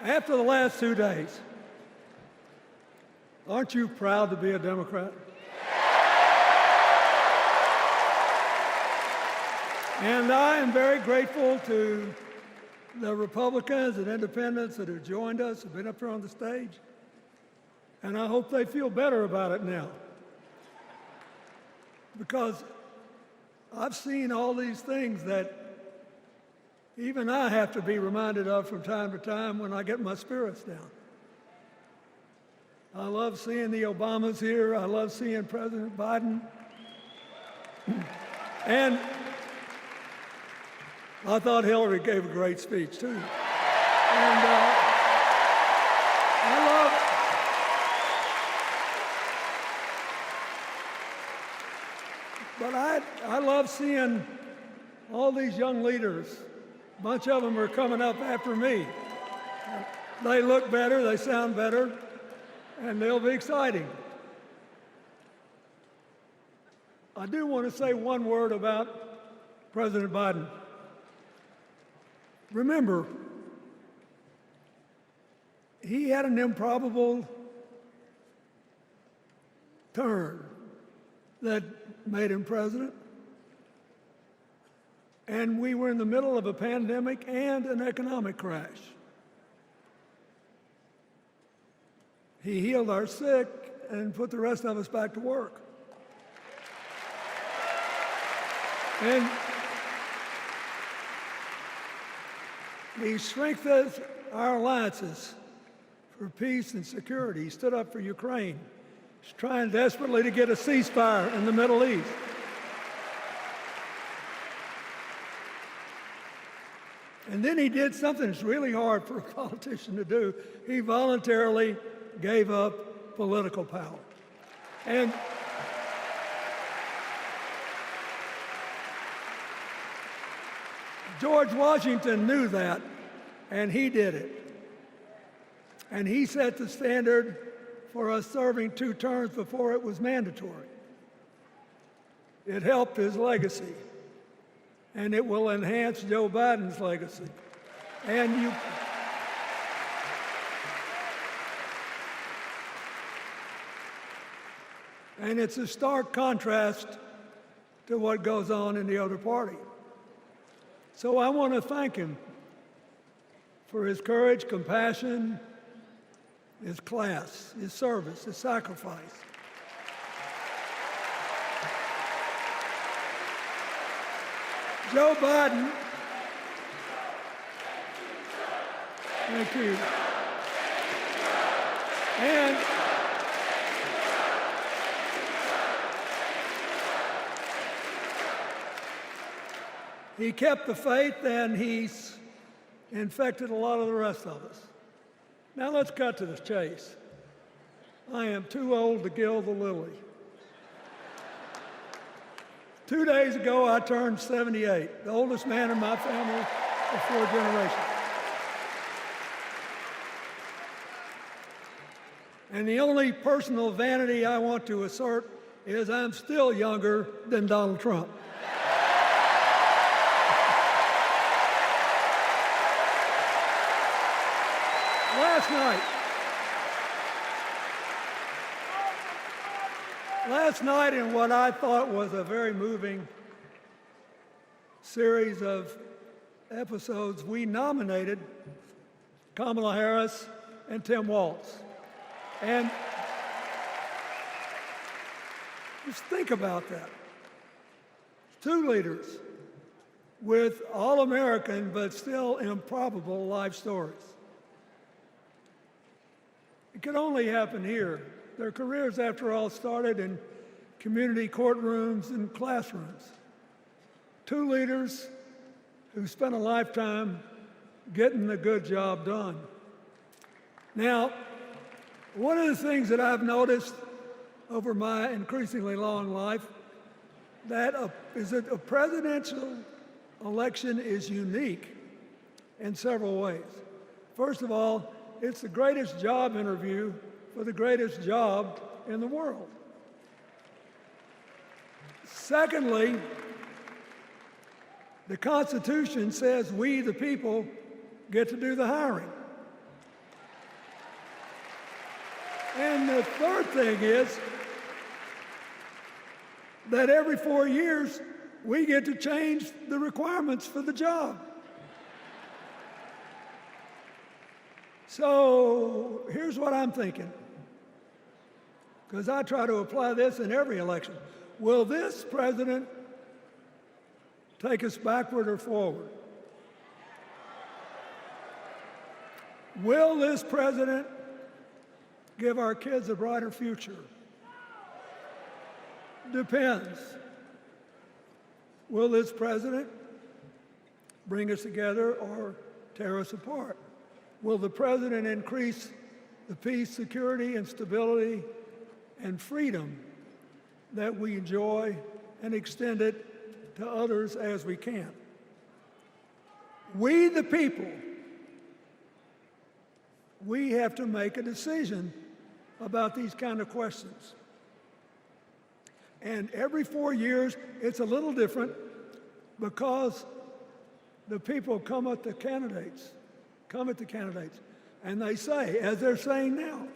After the last 2 days, aren't you proud to be a Democrat? And I am very grateful to the Republicans and independents that have joined us, have been up here on the stage, and I hope they feel better about it now. Because I've seen all these things that even I have to be reminded of from time to time when I get my spirits down. I love seeing the Obamas here. I love seeing President Biden. And I thought Hillary gave a great speech, too. And I love seeing all these young leaders. A bunch of them are coming up after me. They look better, they sound better, and they'll be exciting. I do want to say one word about President Biden. Remember, he had an improbable turn that made him president. And we were in the middle of a pandemic and an economic crash. He healed our sick and put the rest of us back to work. And he strengthened our alliances for peace and security. He stood up for Ukraine. He's trying desperately to get a ceasefire in the Middle East. And then he did something that's really hard for a politician to do. He voluntarily gave up political power. And George Washington knew that, and he did it. And he set the standard for us serving 2 terms before it was mandatory. It helped his legacy, and it will enhance Joe Biden's legacy. And it's a stark contrast to what goes on in the other party. So I want to thank him for his courage, compassion, his class, his service, his sacrifice. Joe Biden, thank you. And he kept the faith, and he's infected a lot of the rest of us. Now let's cut to the chase. I am too old to gild the lily. 2 days ago, I turned 78, the oldest man in my family of 4 generations. And the only personal vanity I want to assert is I'm still younger than Donald Trump. Last night, in what I thought was a very moving series of episodes, we nominated Kamala Harris and Tim Walz. And just think about that. 2 leaders with all-American but still improbable life stories. It could only happen here. Their careers, after all, started in community courtrooms and classrooms. 2 leaders who spent a lifetime getting the good job done. Now, one of the things that I've noticed over my increasingly long life is that a presidential election is unique in several ways. First of all, it's the greatest job interview for the greatest job in the world. Secondly, the Constitution says we, the people, get to do the hiring. And the third thing is that every 4 years, we get to change the requirements for the job. So here's what I'm thinking, because I try to apply this in every election. Will this president take us backward or forward? Will this president give our kids a brighter future? Depends. Will this president bring us together or tear us apart? Will the president increase the peace, security, and stability and freedom that we enjoy and extend it to others as we can? We, the people, we have to make a decision about these kind of questions. And every 4 years, it's a little different because the people come at the candidates, and they say, as they're saying now,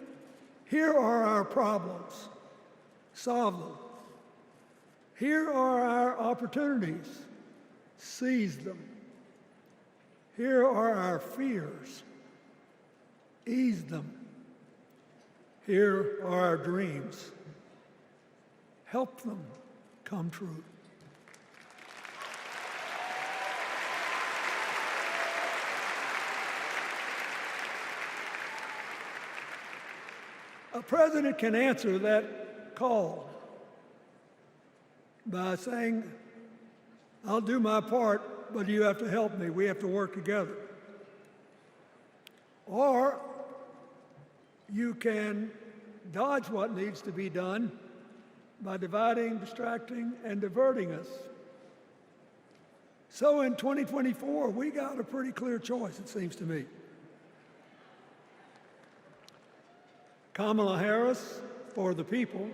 here are our problems, solve them. Here are our opportunities, seize them. Here are our fears, ease them. Here are our dreams, help them come true. A president can answer that call by saying, I'll do my part, but you have to help me. We have to work together. Or you can dodge what needs to be done by dividing, distracting, and diverting us. So in 2024, we got a pretty clear choice, it seems to me. Kamala Harris for the people,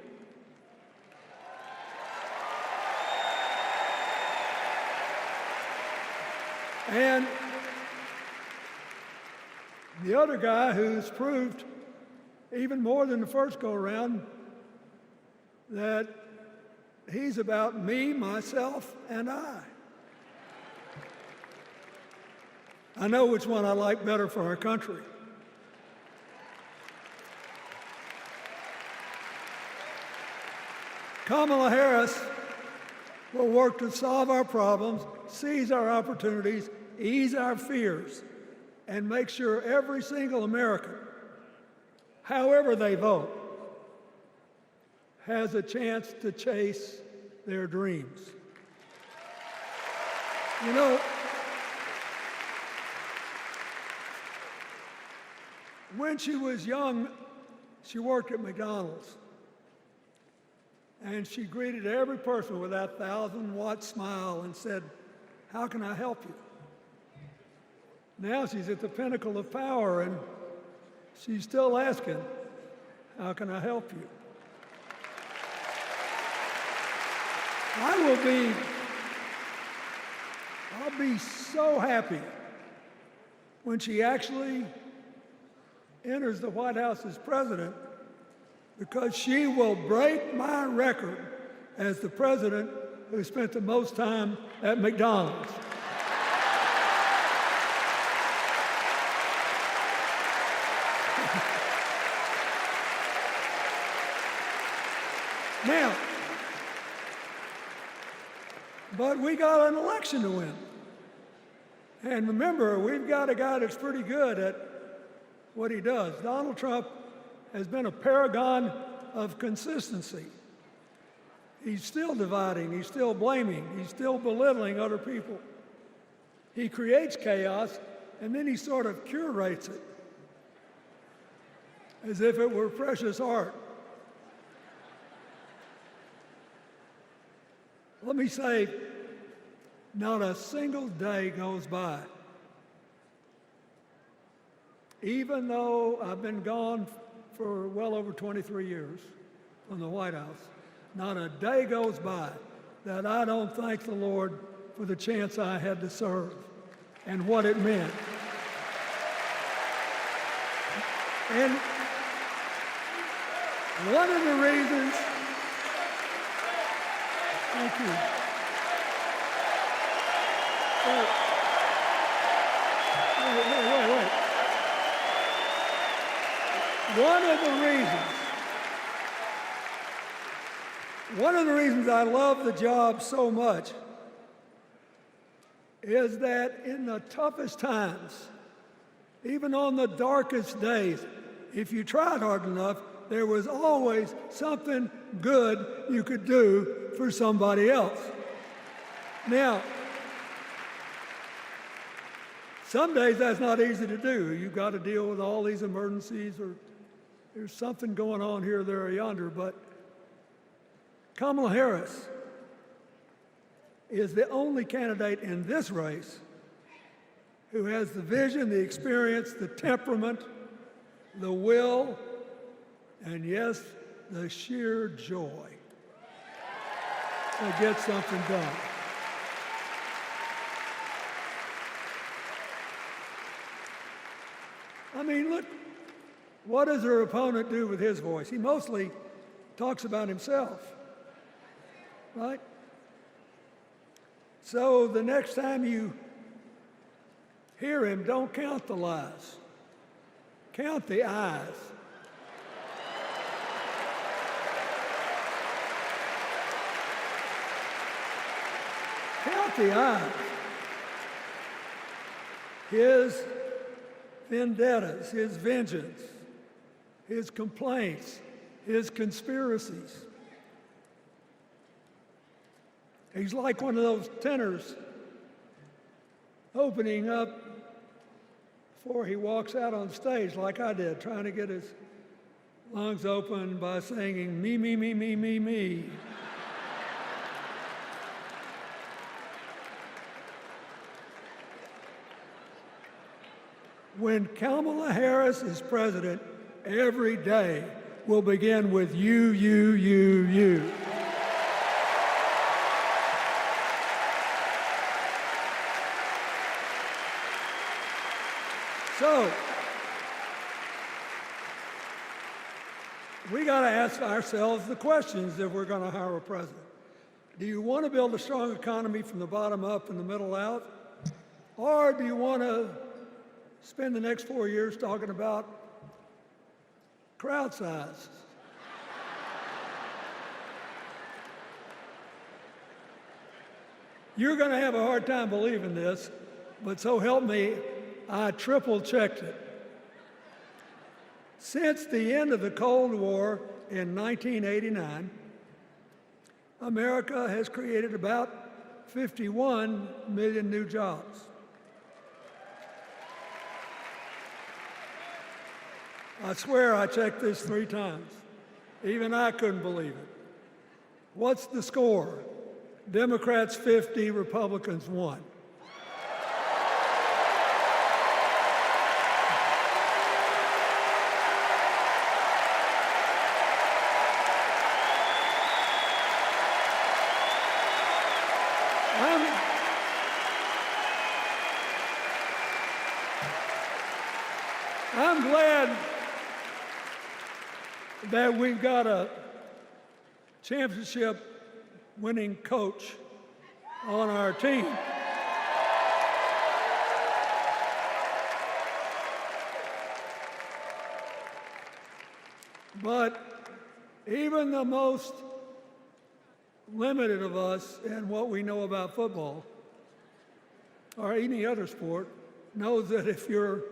and the other guy who's proved even more than the first go-around that he's about me, myself, and I. I know which one I like better for our country. Kamala Harris will work to solve our problems, seize our opportunities, ease our fears, and make sure every single American, however they vote, has a chance to chase their dreams. You know, when she was young, she worked at McDonald's. And she greeted every person with that 1,000-watt smile and said, "How can I help you?" Now she's at the pinnacle of power, and she's still asking, "How can I help you?" I'll be so happy when she actually enters the White House as president, because she will break my record as the president who spent the most time at McDonald's. Now, but we got an election to win. And remember, we've got a guy that's pretty good at what he does. Donald Trump has been a paragon of consistency. He's still dividing, he's still blaming, he's still belittling other people. He creates chaos, and then he sort of curates it as if it were precious art. Let me say, not a single day goes by, even though I've been gone for well over 23 years from the White House, not a day goes by that I don't thank the Lord for the chance I had to serve and what it meant. One of the reasons, thank you. Wait. One of the reasons I love the job so much is that in the toughest times, even on the darkest days, if you tried hard enough, there was always something good you could do for somebody else. Now, some days that's not easy to do. You've got to deal with all these emergencies, or there's something going on here, there, or yonder. But Kamala Harris is the only candidate in this race who has the vision, the experience, the temperament, the will, and yes, the sheer joy to get something done. I mean, look, what does her opponent do with his voice? He mostly talks about himself, right? So the next time you hear him, don't count the lies. Count the eyes. Count the eyes. His vendettas, his vengeance, his complaints, his conspiracies. He's like one of those tenors opening up before he walks out on stage, like I did, trying to get his lungs open by singing, me, me, me, me, me, me. When Kamala Harris is president, every day will begin with you, you, you, you. So, we got to ask ourselves the questions if we're going to hire a president. Do you want to build a strong economy from the bottom up and the middle out? Or do you want to spend the next 4 years talking about crowd size? You're going to have a hard time believing this, but so help me, I triple-checked it. Since the end of the Cold War in 1989, America has created about 51 million new jobs. I swear I checked this 3 times. Even I couldn't believe it. What's the score? Democrats 50, Republicans 1. I'm glad that we've got a championship-winning coach on our team. But even the most limited of us in what we know about football, or any other sport, knows that if you're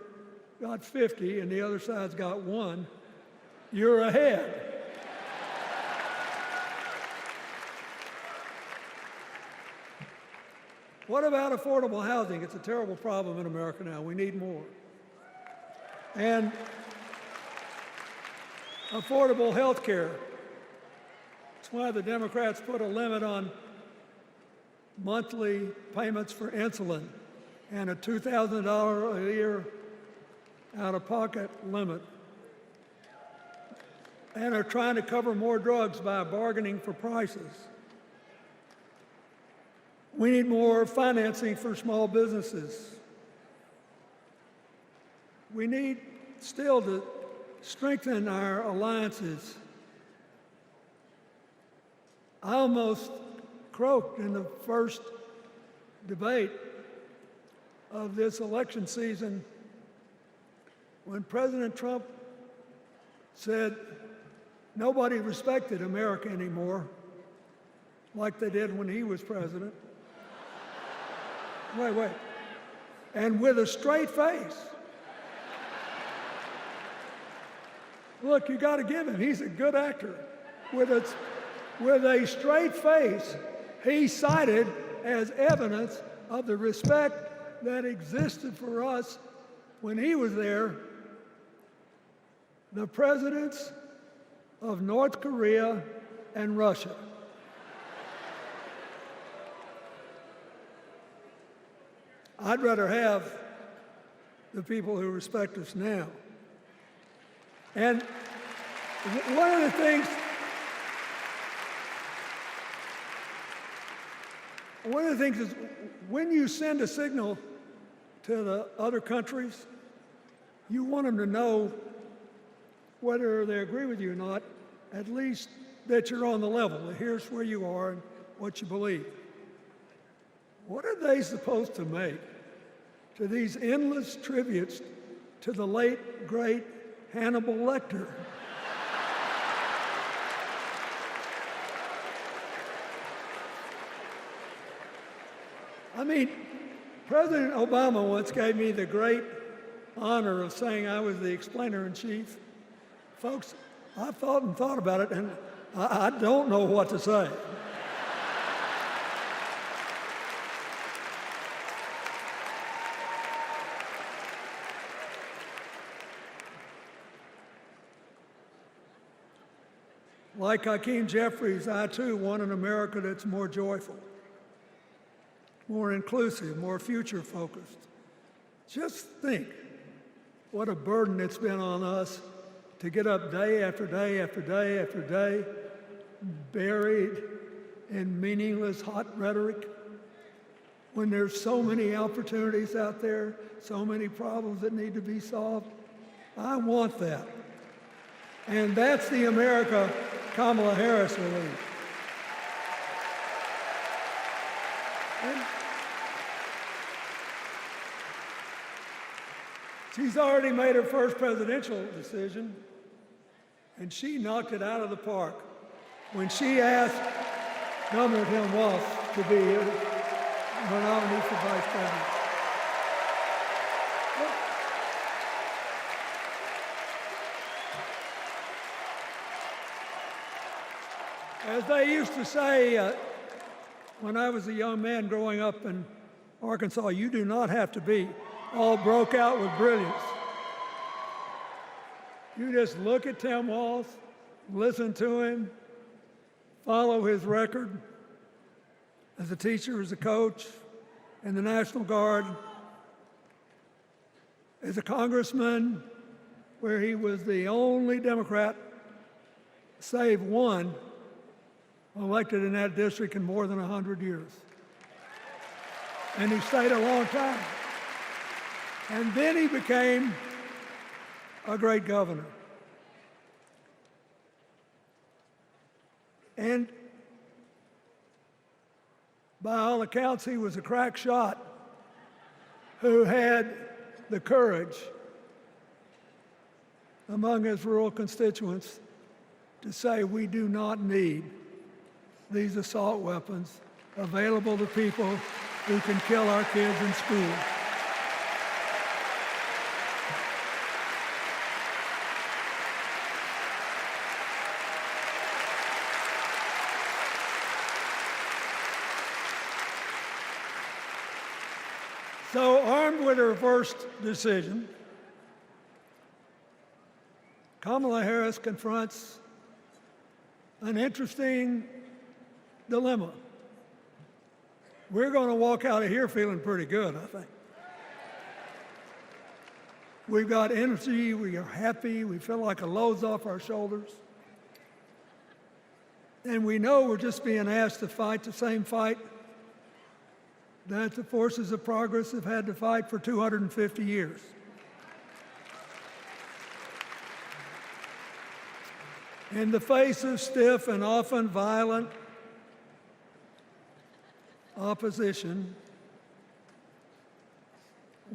got 50 and the other side's got 1, you're ahead. What about affordable housing? It's a terrible problem in America now. We need more. And affordable health care. That's why the Democrats put a limit on monthly payments for insulin and a $2,000 a year out-of-pocket limit, and are trying to cover more drugs by bargaining for prices. We need more financing for small businesses. We need still to strengthen our alliances I almost croaked in the first debate of this election season when President Trump said nobody respected America anymore like they did when he was president. Wait. And with a straight face. Look, you got to give him. He's a good actor. With a straight face, he cited as evidence of the respect that existed for us when he was there the presidents of North Korea and Russia. I'd rather have the people who respect us now. And one of the things is when you send a signal to the other countries, you want them to know whether they agree with you or not, at least that you're on the level. Here's where you are and what you believe. What are they supposed to make to these endless tributes to the late, great Hannibal Lecter? I mean, President Obama once gave me the great honor of saying I was the explainer-in-chief. Folks, I've thought about it, and I don't know what to say. Like Hakeem Jeffries, I too want an America that's more joyful, more inclusive, more future-focused. Just think what a burden it's been on us to get up day after day after day after day, buried in meaningless hot rhetoric, when there's so many opportunities out there, so many problems that need to be solved. I want that. And that's the America Kamala Harris will lead. She's already made her first presidential decision, and she knocked it out of the park when she asked Governor Tim Walz to be her nominee for vice president. As they used to say when I was a young man growing up in Arkansas, you do not have to be all broke out with brilliance. You just look at Tim Walz, listen to him, follow his record as a teacher, as a coach, in the National Guard, as a congressman, where he was the only Democrat, save one, elected in that district in more than 100 years. And he stayed a long time. And then he became a great governor. And by all accounts, he was a crack shot who had the courage among his rural constituents to say, we do not need these assault weapons available to people who can kill our kids in school. So, armed with her first decision, Kamala Harris confronts an interesting dilemma. We're going to walk out of here feeling pretty good, I think. We've got energy, we are happy, we feel like a load's off our shoulders. And we know we're just being asked to fight the same fight that the forces of progress have had to fight for 250 years. In the face of stiff and often violent opposition,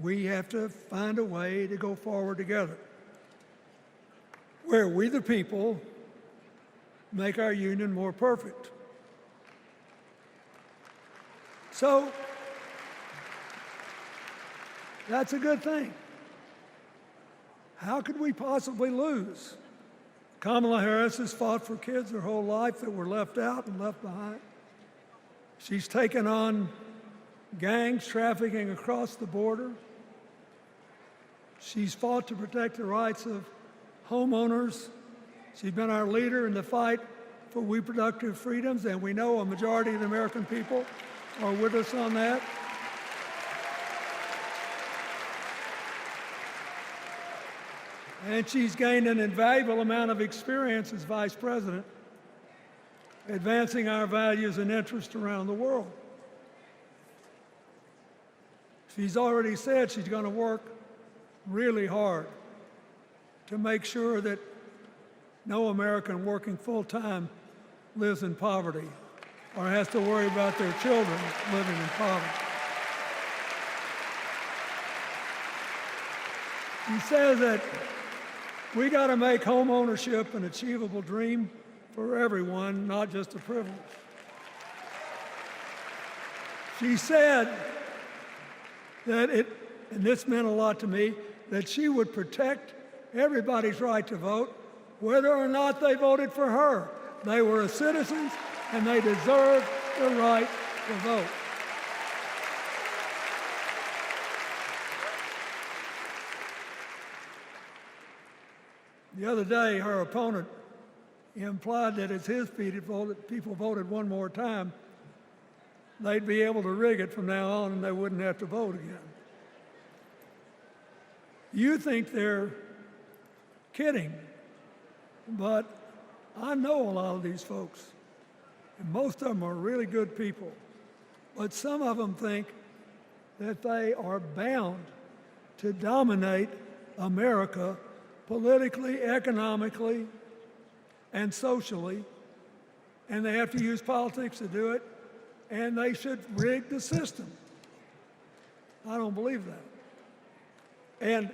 we have to find a way to go forward together, where we the people make our union more perfect. So that's a good thing. How could we possibly lose? Kamala Harris has fought for kids her whole life that were left out and left behind. She's taken on gangs trafficking across the border. She's fought to protect the rights of homeowners. She's been our leader in the fight for reproductive freedoms, and we know a majority of the American people are with us on that. And she's gained an invaluable amount of experience as vice president, advancing our values and interests around the world. She's already said she's going to work really hard to make sure that no American working full-time lives in poverty or has to worry about their children living in poverty. He says that we got to make home ownership an achievable dream for everyone, not just a privilege. She said that and this meant a lot to me, that she would protect everybody's right to vote, whether or not they voted for her. They were citizens, and they deserved the right to vote. The other day, her opponent implied that as his people voted one more time, they'd be able to rig it from now on and they wouldn't have to vote again. You think they're kidding, but I know a lot of these folks, and most of them are really good people, but some of them think that they are bound to dominate America politically, economically, and socially, and they have to use politics to do it, and they should rig the system. I don't believe that. And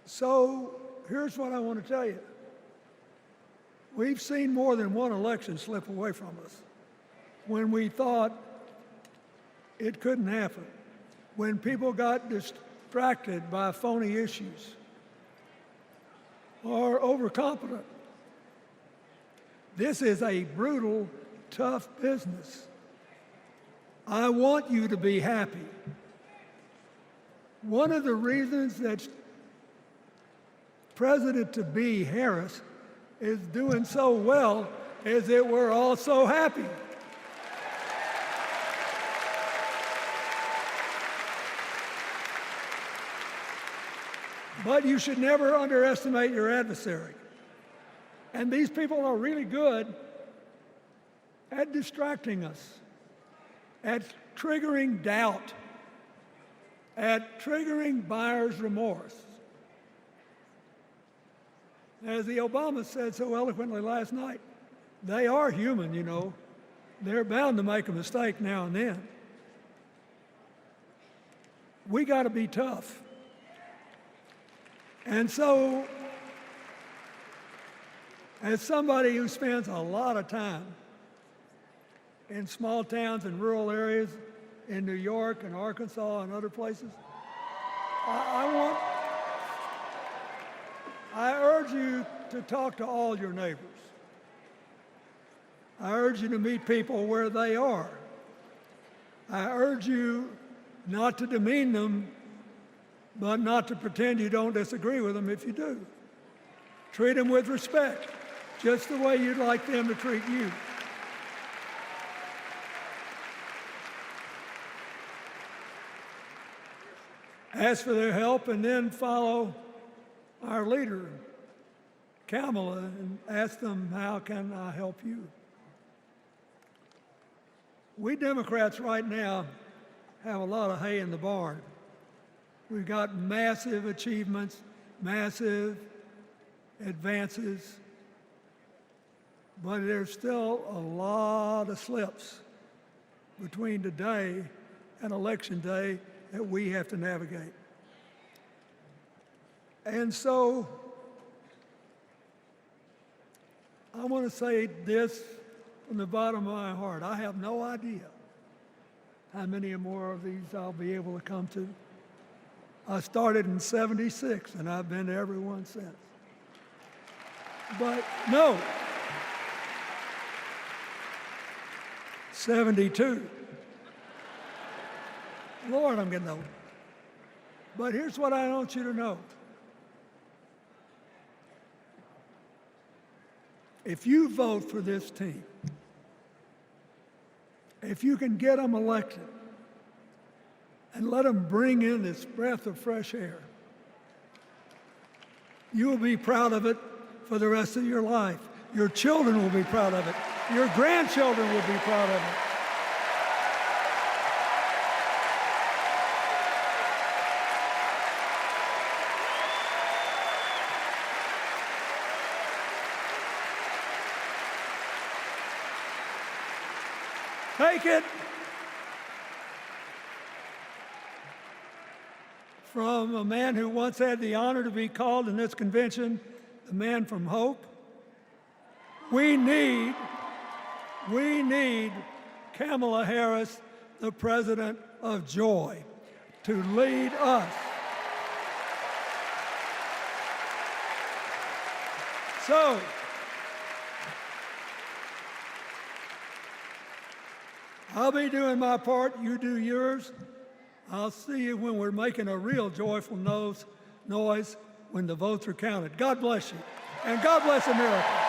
so here's what I want to tell you. We've seen more than one election slip away from us when we thought it couldn't happen, when people got distracted by phony issues or overconfident. This is a brutal, tough business. I want you to be happy. One of the reasons that President-to-be Harris is doing so well is that we're all so happy. But you should never underestimate your adversary. And these people are really good at distracting us, at triggering doubt, at triggering buyer's remorse. As the Obama said so eloquently last night, they are human, you know. They're bound to make a mistake now and then. We got to be tough. And so, as somebody who spends a lot of time in small towns and rural areas in New York and Arkansas and other places, I urge you to talk to all your neighbors. I urge you to meet people where they are. I urge you not to demean them, but not to pretend you don't disagree with them if you do. Treat them with respect, just the way you'd like them to treat you. Ask for their help and then follow our leader, Kamala, and ask them, how can I help you? We Democrats right now have a lot of hay in the barn. We've got massive achievements, massive advances, but there's still a lot of slips. between today and Election Day that we have to navigate. And so I want to say this from the bottom of my heart. I have no idea how many more of these I'll be able to come to. I started in '76, and I've been to every one since. But no, 72. Lord, I'm getting old. But here's what I want you to know. If you vote for this team, if you can get them elected and let them bring in this breath of fresh air, you will be proud of it for the rest of your life. Your children will be proud of it. Your grandchildren will be proud of it. Take it from a man who once had the honor to be called in this convention the man from hope. We need Kamala Harris, the president of joy, to lead us. So, I'll be doing my part, you do yours. I'll see you when we're making a real joyful noise when the votes are counted. God bless you, and God bless America.